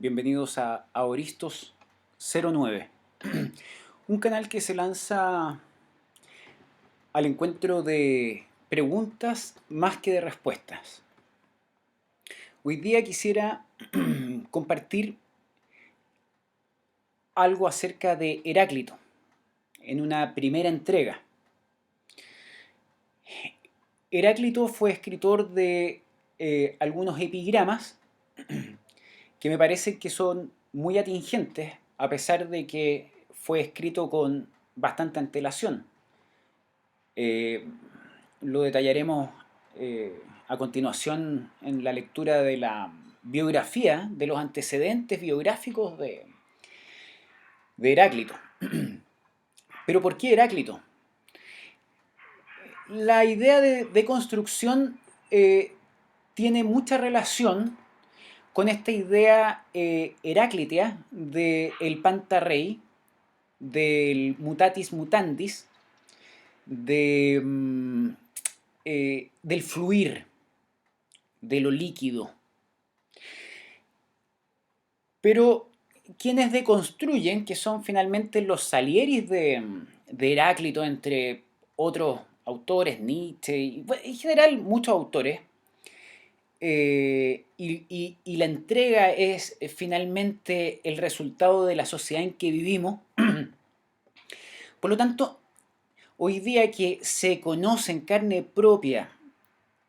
Bienvenidos a Aoristos09, un canal que se lanza al encuentro de preguntas más que de respuestas. Hoy día quisiera compartir algo acerca de Heráclito en una primera entrega. Heráclito fue escritor de algunos epigramas que me parece que son muy atingentes, a pesar de que fue escrito con bastante antelación. Eh, lo detallaremos a continuación en la lectura de la biografía, de los antecedentes biográficos de Heráclito. Pero ¿por qué Heráclito? La idea de construcción tiene mucha relación con esta idea heráclitea del Pantarrei, del mutatis mutandis, del fluir, de lo líquido. Pero quienes deconstruyen, que son finalmente los Salieris de Heráclito, entre otros autores, Nietzsche, y bueno, en general muchos autores, y la entrega es finalmente el resultado de la sociedad en que vivimos. Por lo tanto, hoy día que se conoce en carne propia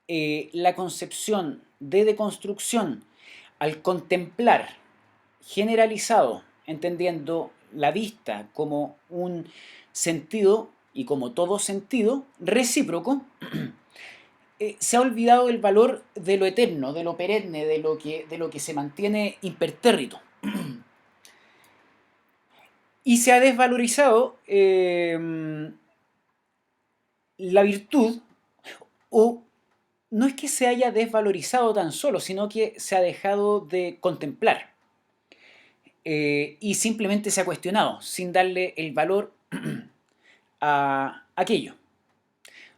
la concepción de deconstrucción al contemplar generalizado, entendiendo la vista como un sentido y como todo sentido recíproco, se ha olvidado el valor de lo eterno, de lo perenne, de lo que se mantiene impertérrito. Y se ha desvalorizado la virtud, o no es que se haya desvalorizado tan solo, sino que se ha dejado de contemplar. Y simplemente se ha cuestionado, sin darle el valor a aquello.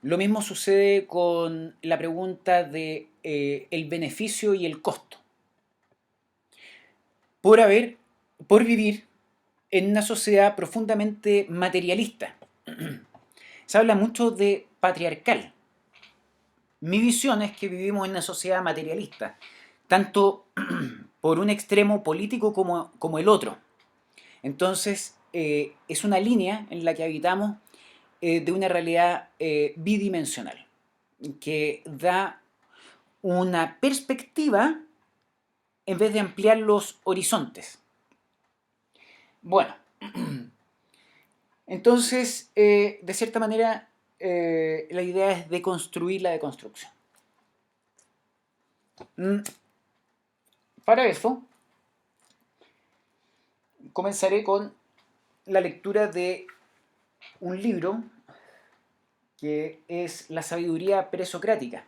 Lo mismo sucede con la pregunta de el beneficio y el costo. Por haber, por vivir en una sociedad profundamente materialista. Se habla mucho de patriarcal. Mi visión es que vivimos en una sociedad materialista, tanto por un extremo político como el otro. Entonces, es una línea en la que habitamos de una realidad bidimensional, que da una perspectiva en vez de ampliar los horizontes. Bueno, entonces, de cierta manera, la idea es deconstruir la deconstrucción. Para eso, comenzaré con la lectura de un libro que es La sabiduría presocrática,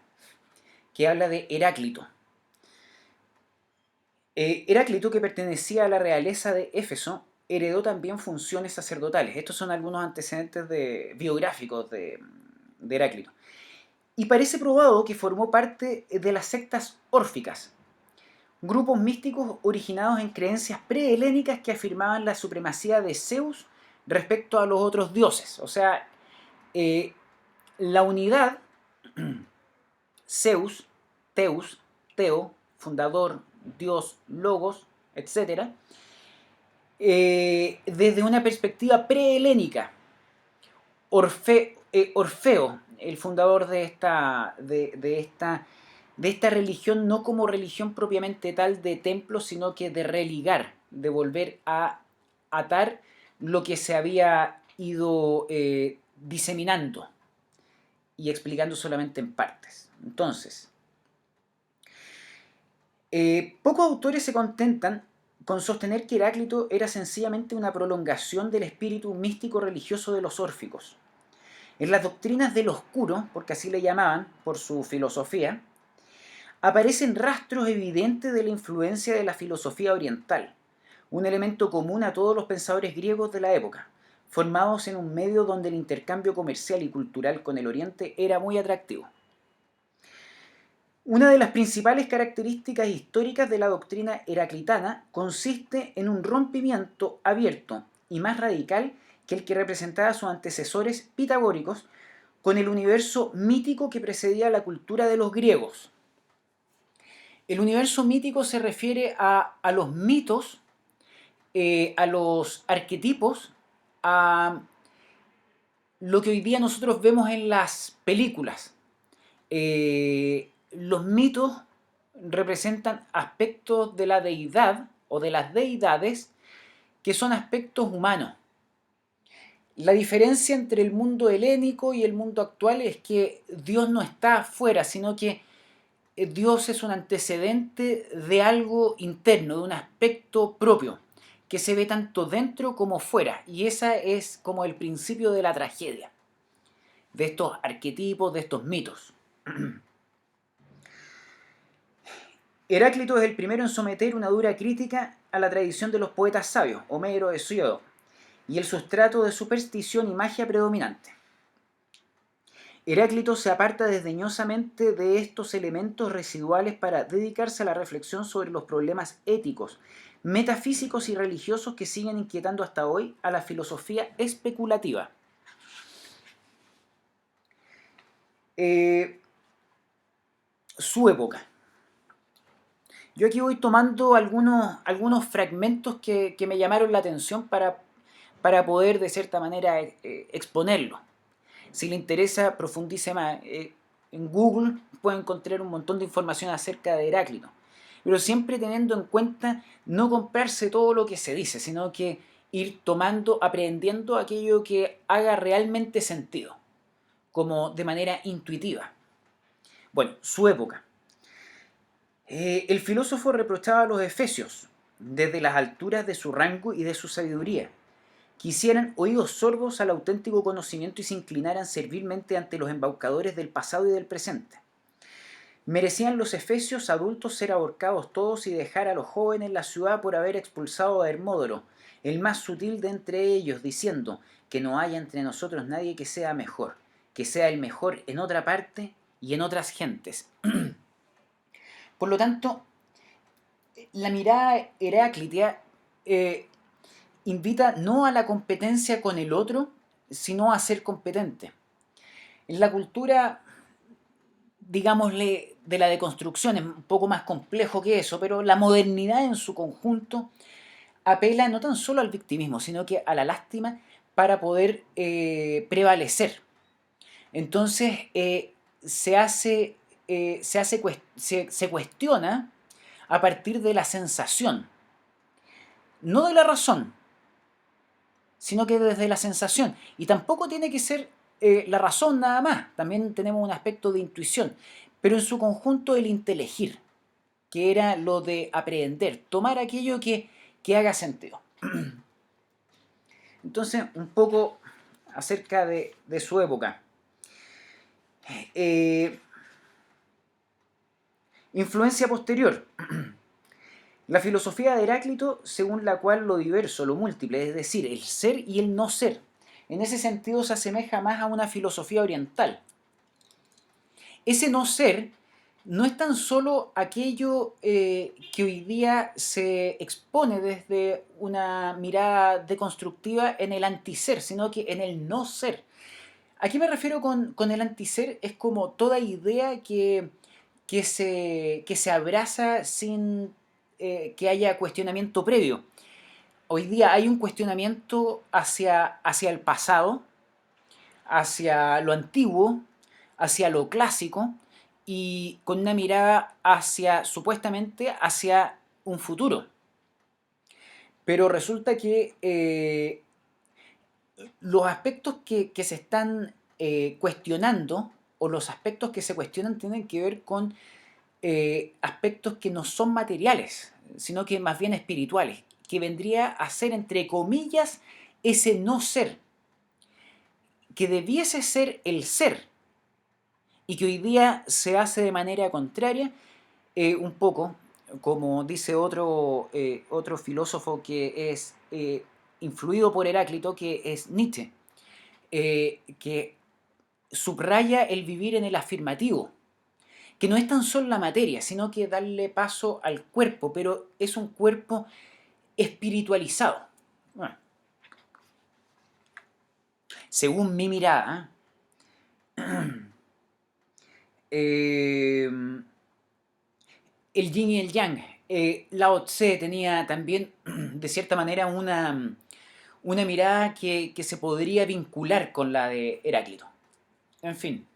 que habla de Heráclito. Heráclito, que pertenecía a la realeza de Éfeso, heredó también funciones sacerdotales. Estos son algunos antecedentes biográficos de Heráclito. Y parece probado que formó parte de las sectas órficas, grupos místicos originados en creencias prehelénicas que afirmaban la supremacía de Zeus respecto a los otros dioses. O sea, la unidad Zeus, Teus, Teo, fundador, Dios, Logos, etc., desde una perspectiva prehelénica. Orfeo, el fundador de esta religión, no como religión propiamente tal de templo, sino que de religar, de volver a atar lo que se había ido diseminando y explicando solamente en partes. Entonces, pocos autores se contentan con sostener que Heráclito era sencillamente una prolongación del espíritu místico religioso de los órficos. En las doctrinas del oscuro, porque así le llamaban por su filosofía, aparecen rastros evidentes de la influencia de la filosofía oriental, un elemento común a todos los pensadores griegos de la época, formados en un medio donde el intercambio comercial y cultural con el Oriente era muy atractivo. Una de las principales características históricas de la doctrina heraclitana consiste en un rompimiento abierto y más radical que el que representaba sus antecesores pitagóricos con el universo mítico que precedía la cultura de los griegos. El universo mítico se refiere a los mitos, a los arquetipos, a lo que hoy día nosotros vemos en las películas. Los mitos representan aspectos de la deidad o de las deidades que son aspectos humanos. La diferencia entre el mundo helénico y el mundo actual es que Dios no está afuera, sino que Dios es un antecedente de algo interno, de un aspecto propio, que se ve tanto dentro como fuera. Y ese es como el principio de la tragedia, de estos arquetipos, de estos mitos. Heráclito es el primero en someter una dura crítica a la tradición de los poetas sabios, Homero, Hesíodo, y el sustrato de superstición y magia predominante. Heráclito se aparta desdeñosamente de estos elementos residuales para dedicarse a la reflexión sobre los problemas éticos, metafísicos y religiosos que siguen inquietando hasta hoy a la filosofía especulativa. Eh, su época. Yo aquí voy tomando algunos fragmentos que me llamaron la atención para poder de cierta manera exponerlo. Si le interesa, profundice más. En Google puede encontrar un montón de información acerca de Heráclito. Pero siempre teniendo en cuenta no comprarse todo lo que se dice, sino que ir tomando, aprendiendo aquello que haga realmente sentido, como de manera intuitiva. Bueno, su época. El filósofo reprochaba a los efesios, desde las alturas de su rango y de su sabiduría, que hicieran oídos sordos al auténtico conocimiento y se inclinaran servilmente ante los embaucadores del pasado y del presente. Merecían los efesios adultos ser ahorcados todos y dejar a los jóvenes en la ciudad por haber expulsado a Hermódoro, el más sutil de entre ellos, diciendo que no haya entre nosotros nadie que sea mejor, que sea el mejor en otra parte y en otras gentes. Por lo tanto, la mirada heráclita eh, invita no a la competencia con el otro, sino a ser competente. En la cultura, digámosle, de la deconstrucción es un poco más complejo que eso, pero la modernidad en su conjunto apela no tan solo al victimismo, sino que a la lástima para poder prevalecer. Entonces se cuestiona a partir de la sensación, no de la razón, sino que desde la sensación. Y tampoco tiene que ser la razón nada más, también tenemos un aspecto de intuición, pero en su conjunto el intelegir, que era lo de aprender, tomar aquello que haga sentido. Entonces, un poco acerca de su época. Eh, Influencia posterior. La filosofía de Heráclito, según la cual lo diverso, lo múltiple, es decir, el ser y el no ser, en ese sentido se asemeja más a una filosofía oriental. Ese no ser no es tan solo aquello que hoy día se expone desde una mirada deconstructiva en el antiser, sino que en el no ser. ¿A qué me refiero con el antiser? Es como toda idea que se abraza sin que haya cuestionamiento previo. Hoy día hay un cuestionamiento hacia el pasado, hacia lo antiguo, hacia lo clásico y con una mirada hacia, supuestamente, hacia un futuro. Pero resulta que los aspectos que se están cuestionando o los aspectos que se cuestionan tienen que ver con aspectos que no son materiales, sino que más bien espirituales, que vendría a ser, entre comillas, ese no ser, que debiese ser el ser, y que hoy día se hace de manera contraria, un poco, como dice otro filósofo que es influido por Heráclito, que es Nietzsche, que subraya el vivir en el afirmativo, que no es tan solo la materia, sino que darle paso al cuerpo, pero es un cuerpo espiritualizado. Bueno, según mi mirada, eh, el yin y el yang. Lao Tse tenía también, de cierta manera, una mirada que se podría vincular con la de Heráclito. En fin,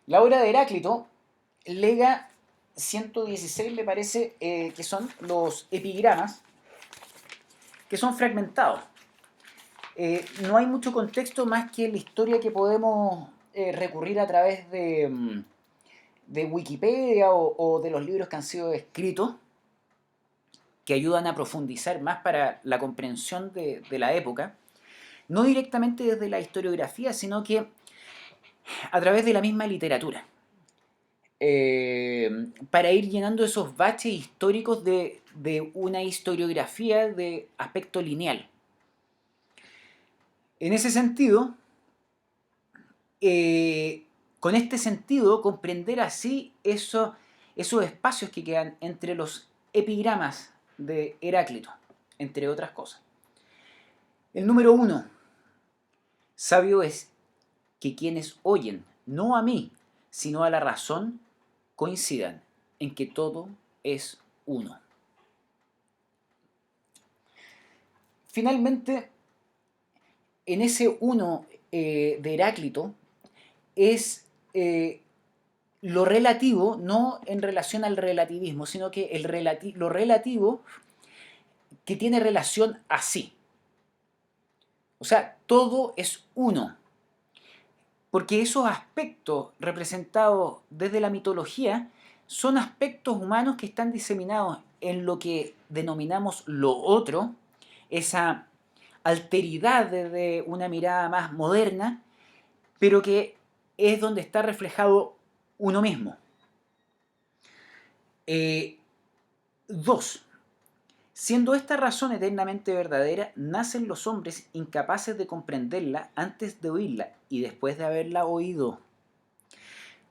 la obra de Heráclito lega 116, me parece, que son los epigramas, que son fragmentados. No hay mucho contexto más que la historia que podemos recurrir a través de Wikipedia o de los libros que han sido escritos, que ayudan a profundizar más para la comprensión de la época, no directamente desde la historiografía, sino que a través de la misma literatura, para ir llenando esos baches históricos de una historiografía de aspecto lineal. En ese sentido, con este sentido, comprender así esos espacios que quedan entre los epigramas de Heráclito, entre otras cosas. El número uno, sabio es que quienes oyen, no a mí, sino a la razón, coincidan en que todo es uno. Finalmente, en ese uno de Heráclito es lo relativo, no en relación al relativismo, sino que lo relativo que tiene relación a sí. O sea, todo es uno. Porque esos aspectos representados desde la mitología son aspectos humanos que están diseminados en lo que denominamos lo otro, esa alteridad desde una mirada más moderna, pero que es donde está reflejado uno mismo. Eh, Dos, siendo esta razón eternamente verdadera, nacen los hombres incapaces de comprenderla antes de oírla y después de haberla oído.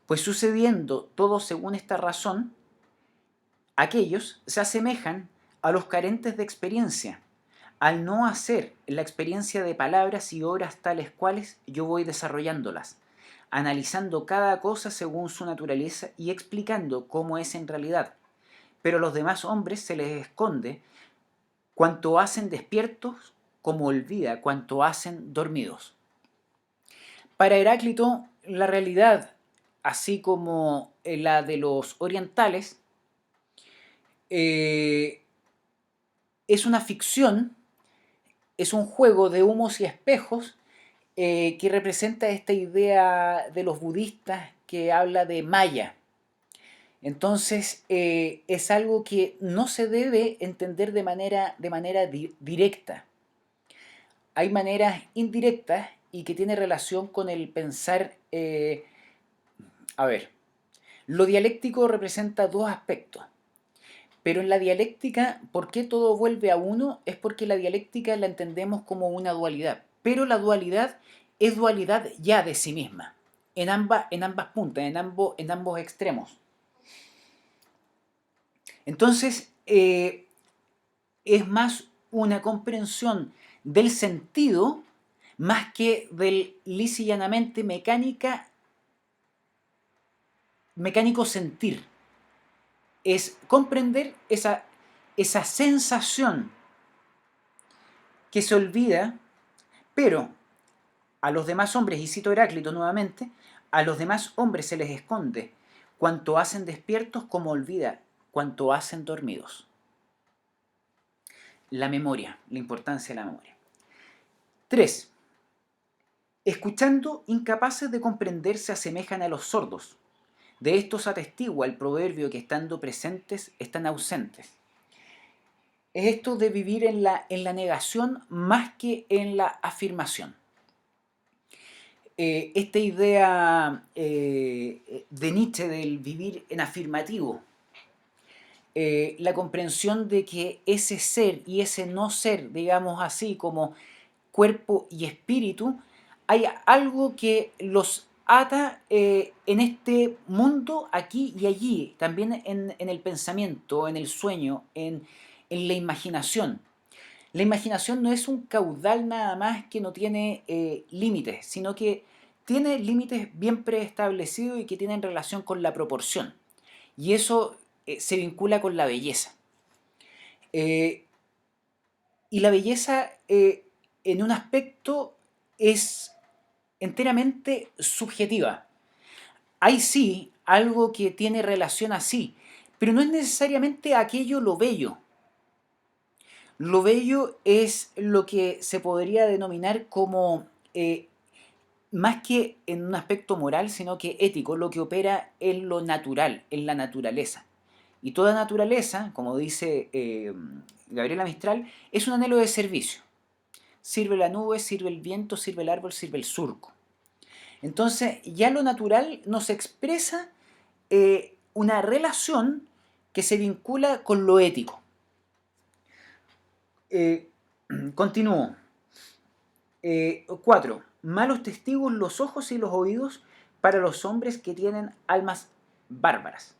Pues sucediendo todo según esta razón, aquellos se asemejan a los carentes de experiencia, al no hacer la experiencia de palabras y obras tales cuales yo voy desarrollándolas, analizando cada cosa según su naturaleza y explicando cómo es en realidad. Pero a los demás hombres se les esconde cuanto hacen despiertos como olvida cuanto hacen dormidos. Para Heráclito, la realidad, así como la de los orientales, eh, es una ficción, es un juego de humos y espejos que representa esta idea de los budistas que habla de Maya. Entonces, es algo que no se debe entender de manera directa. Hay maneras indirectas y que tiene relación con el pensar. A ver, lo dialéctico representa dos aspectos. Pero en la dialéctica, ¿por qué todo vuelve a uno? Es porque la dialéctica la entendemos como una dualidad. Pero la dualidad es dualidad ya de sí misma, en ambas puntas, en ambos extremos. Entonces, es más una comprensión del sentido más que del lisa y llanamente mecánico sentir. Es comprender esa sensación que se olvida, pero a los demás hombres, y cito Heráclito nuevamente, a los demás hombres se les esconde cuanto hacen despiertos como olvida cuanto hacen dormidos. La memoria, la importancia de la memoria. 3. Escuchando, incapaces de comprender, se asemejan a los sordos. De estos atestigua el proverbio que estando presentes están ausentes. Es esto de vivir en la negación más que en la afirmación. Esta idea de Nietzsche del vivir en afirmativo, la comprensión de que ese ser y ese no ser, digamos así, como cuerpo y espíritu, hay algo que los ata en este mundo, aquí y allí, también en el pensamiento, en el sueño, en la imaginación. La imaginación no es un caudal nada más que no tiene límites, sino que tiene límites bien preestablecidos y que tienen relación con la proporción. Y eso se vincula con la belleza. Eh, y la belleza en un aspecto es enteramente subjetiva. Hay sí algo que tiene relación así, pero no es necesariamente aquello lo bello. Lo bello es lo que se podría denominar como, más que en un aspecto moral, sino que ético, lo que opera en lo natural, en la naturaleza. Y toda naturaleza, como dice Gabriela Mistral, es un anhelo de servicio. Sirve la nube, sirve el viento, sirve el árbol, sirve el surco. Entonces, ya lo natural nos expresa una relación que se vincula con lo ético. Eh, Continúo. 4. Malos testigos los ojos y los oídos para los hombres que tienen almas bárbaras.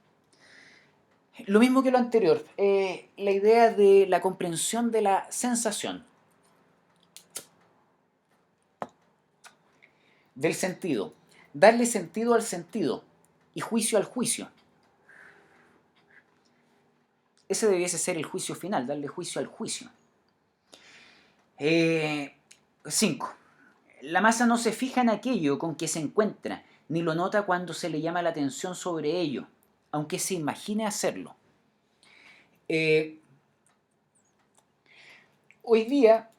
Lo mismo que lo anterior, la idea de la comprensión de la sensación, del sentido, darle sentido al sentido y juicio al juicio. Ese debiese ser el juicio final, darle juicio al juicio. 5. La masa no se fija en aquello con que se encuentra, ni lo nota cuando se le llama la atención sobre ello, aunque se imagine hacerlo. Eh, Hoy día,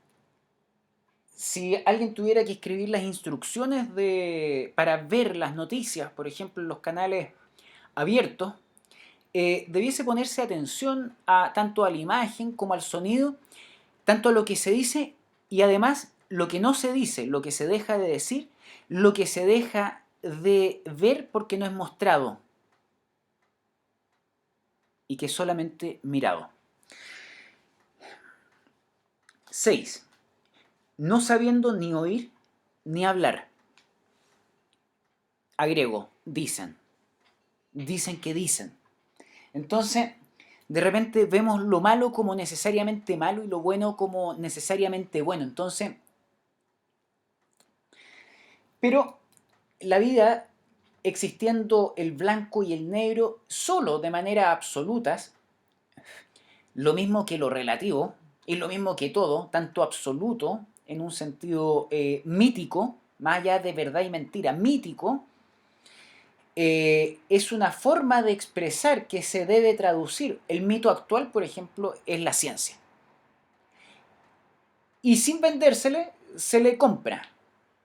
si alguien tuviera que escribir las instrucciones para ver las noticias, por ejemplo, en los canales abiertos, debiese ponerse atención tanto a la imagen como al sonido, tanto a lo que se dice y además lo que no se dice, lo que se deja de decir, lo que se deja de ver porque no es mostrado y que es solamente mirado. 6. No sabiendo ni oír ni hablar. Agrego, dicen. Dicen que dicen. Entonces, de repente vemos lo malo como necesariamente malo y lo bueno como necesariamente bueno. Entonces, pero la vida, existiendo el blanco y el negro solo de manera absolutas, lo mismo que lo relativo, y lo mismo que todo, tanto absoluto en un sentido mítico, más allá de verdad y mentira, mítico, es una forma de expresar que se debe traducir. El mito actual, por ejemplo, es la ciencia. Y sin vendérsele, se le compra.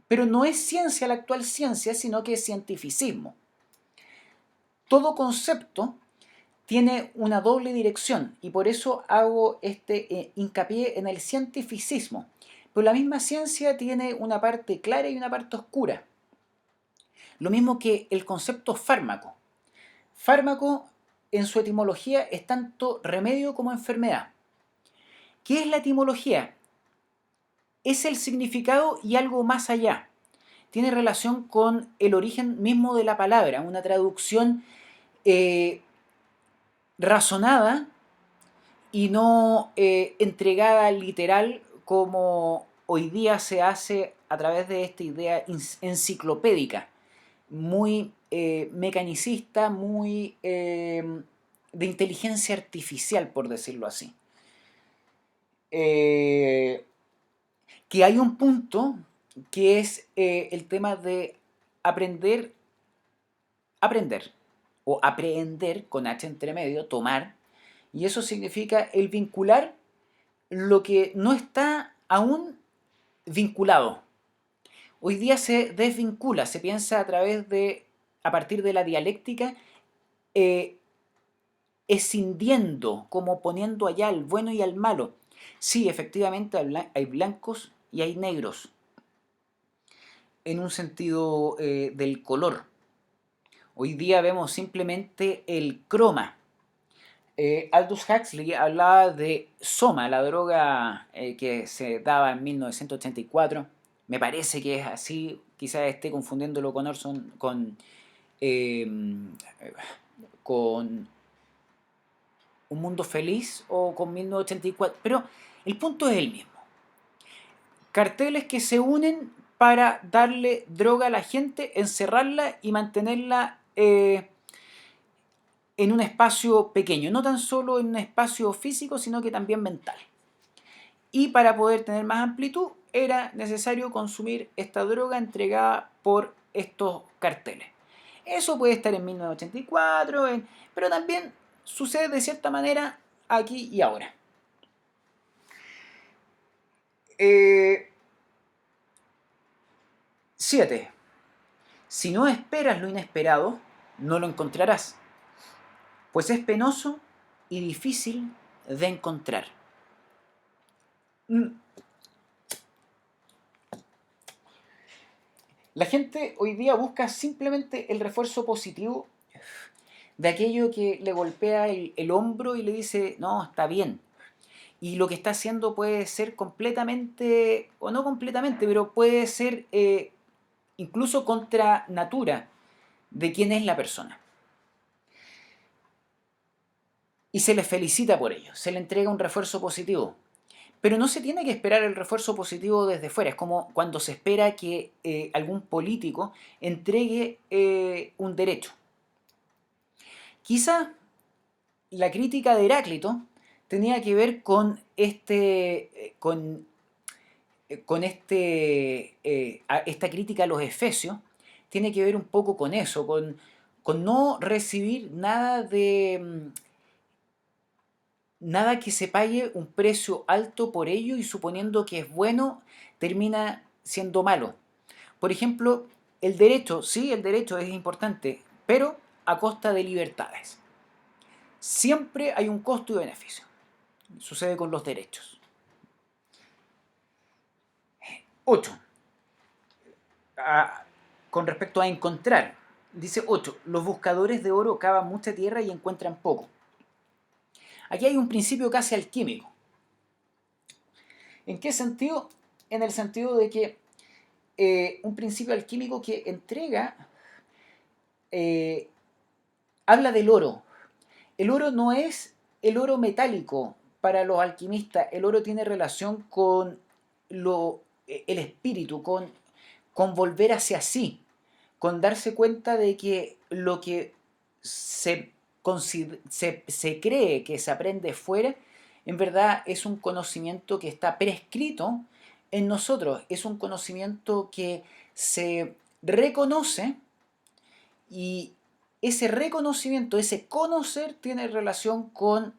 Pero no es ciencia la actual ciencia, sino que es cientificismo. Todo concepto tiene una doble dirección y por eso hago este hincapié en el cientificismo. Pero la misma ciencia tiene una parte clara y una parte oscura. Lo mismo que el concepto fármaco. Fármaco en su etimología es tanto remedio como enfermedad. ¿Qué es la etimología? Es el significado y algo más allá. Tiene relación con el origen mismo de la palabra, una traducción eh, razonada y no entregada literal como hoy día se hace a través de esta idea enciclopédica, muy mecanicista, muy de inteligencia artificial, por decirlo así. Eh, que hay un punto que es el tema de aprender, aprender, o aprehender con H entre medio, tomar, y eso significa el vincular lo que no está aún vinculado. Hoy día se desvincula, se piensa a partir de la dialéctica, eh, escindiendo, como poniendo allá al bueno y al malo. Sí, efectivamente hay blancos y hay negros, en un sentido del color. Hoy día vemos simplemente el croma. Aldous Huxley hablaba de Soma, la droga que se daba en 1984. Me parece que es así, quizás esté confundiéndolo con Orson, eh, con Un Mundo Feliz o con 1984, pero el punto es el mismo. Carteles que se unen para darle droga a la gente, encerrarla y mantenerla en un espacio pequeño, no tan solo en un espacio físico, sino que también mental. Y para poder tener más amplitud era necesario consumir esta droga entregada por estos carteles. Eso puede estar en 1984, pero también sucede de cierta manera aquí y ahora. 7. Si no esperas lo inesperado, no lo encontrarás, pues es penoso y difícil de encontrar. La gente hoy día busca simplemente el refuerzo positivo de aquello que le golpea el hombro y le dice, no, está bien. Y lo que está haciendo puede ser completamente, o no completamente, pero puede ser incluso contra natura de quién es la persona. Y se le felicita por ello, se le entrega un refuerzo positivo. Pero no se tiene que esperar el refuerzo positivo desde fuera. Es como cuando se espera que algún político entregue un derecho. Quizá la crítica de Heráclito tenía que ver con esta crítica a los efesios, tiene que ver un poco con eso, con no recibir nada que se pague un precio alto por ello y suponiendo que es bueno, termina siendo malo. Por ejemplo, el derecho, sí, el derecho es importante, pero a costa de libertades. Siempre hay un costo y beneficio. Sucede con los derechos. 8. Con respecto a encontrar, dice 8. Los buscadores de oro cavan mucha tierra y encuentran poco. Aquí hay un principio casi alquímico. ¿En qué sentido? En el sentido de que un principio alquímico que entrega, eh, habla del oro. El oro no es el oro metálico para los alquimistas. El oro tiene relación con el espíritu, con volver hacia sí, con darse cuenta de que lo que se cree que se aprende fuera, en verdad es un conocimiento que está prescrito en nosotros, es un conocimiento que se reconoce y ese reconocimiento, ese conocer tiene relación con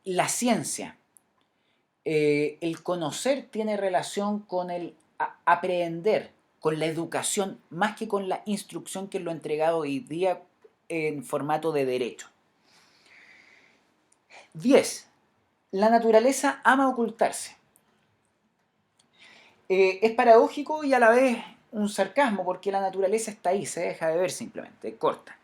la ciencia. El conocer tiene relación con el aprender, con la educación, más que con la instrucción que es lo entregado hoy día en formato de derecho. 10. La naturaleza ama ocultarse. Es paradójico y a la vez un sarcasmo, porque la naturaleza está ahí, se deja de ver simplemente, corta.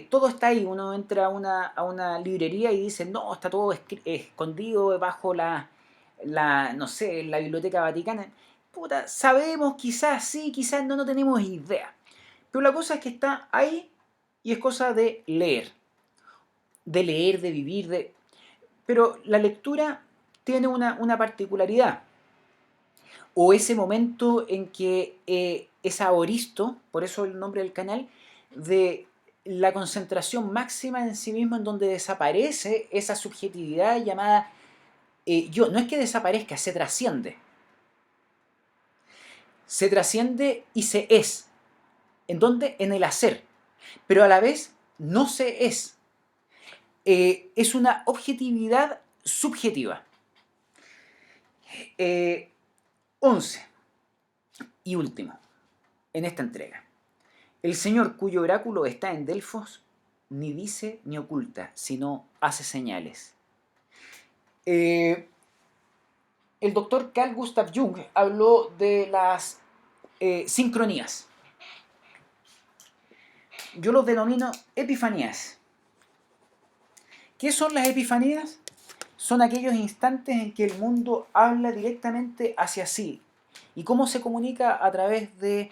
Todo está ahí, uno entra a una librería y dice, no, está todo escondido bajo no sé, la Biblioteca Vaticana. Puta, sabemos, quizás sí, quizás no, no tenemos idea. Pero la cosa es que está ahí y es cosa de leer, de vivir, pero la lectura tiene una particularidad, o ese momento en que es aboristo, por eso el nombre del canal, de la concentración máxima en sí mismo, en donde desaparece esa subjetividad llamada yo. No es que desaparezca, se trasciende. Se trasciende y se es. ¿En dónde? En el hacer. Pero a la vez no se es. Es una objetividad subjetiva. 11. Y último, en esta entrega. El Señor cuyo oráculo está en Delfos ni dice ni oculta, sino hace señales. El doctor Carl Gustav Jung habló de las sincronías. Yo los denomino epifanías. ¿Qué son las epifanías? Son aquellos instantes en que el mundo habla directamente hacia sí ¿Y cómo se comunica? A través de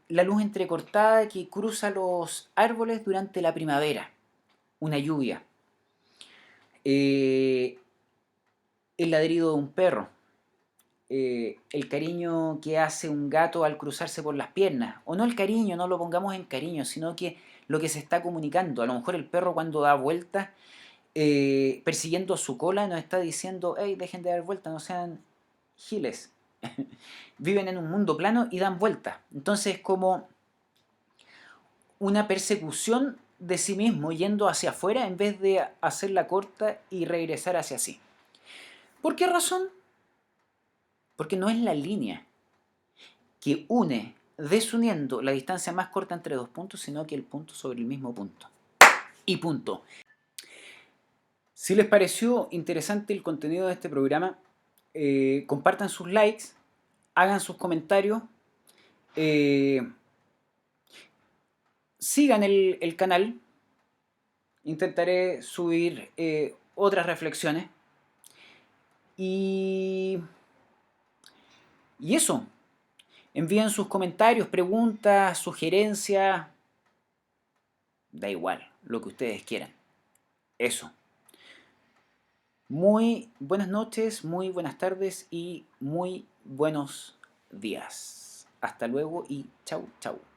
la luz entrecortada que cruza los árboles durante la primavera, una lluvia, eh, el ladrido de un perro, el cariño que hace un gato al cruzarse por las piernas, o no el cariño, no lo pongamos en cariño, sino que lo que se está comunicando. A lo mejor el perro cuando da vueltas, persiguiendo su cola, nos está diciendo, hey, dejen de dar vueltas, no sean giles. Viven en un mundo plano y dan vueltas. Entonces es como una persecución de sí mismo yendo hacia afuera en vez de hacerla corta y regresar hacia sí. ¿Por qué razón? Porque no es la línea que une, desuniendo la distancia más corta entre dos puntos, sino que el punto sobre el mismo punto. Y punto. Si les pareció interesante el contenido de este programa, compartan sus likes, hagan sus comentarios, eh, sigan el canal. Intentaré subir otras reflexiones. Y, y eso. Envíen sus comentarios, preguntas, sugerencias. Da igual, lo que ustedes quieran. Eso. Muy buenas noches, muy buenas tardes y muy buenos días. Hasta luego y chau, chau.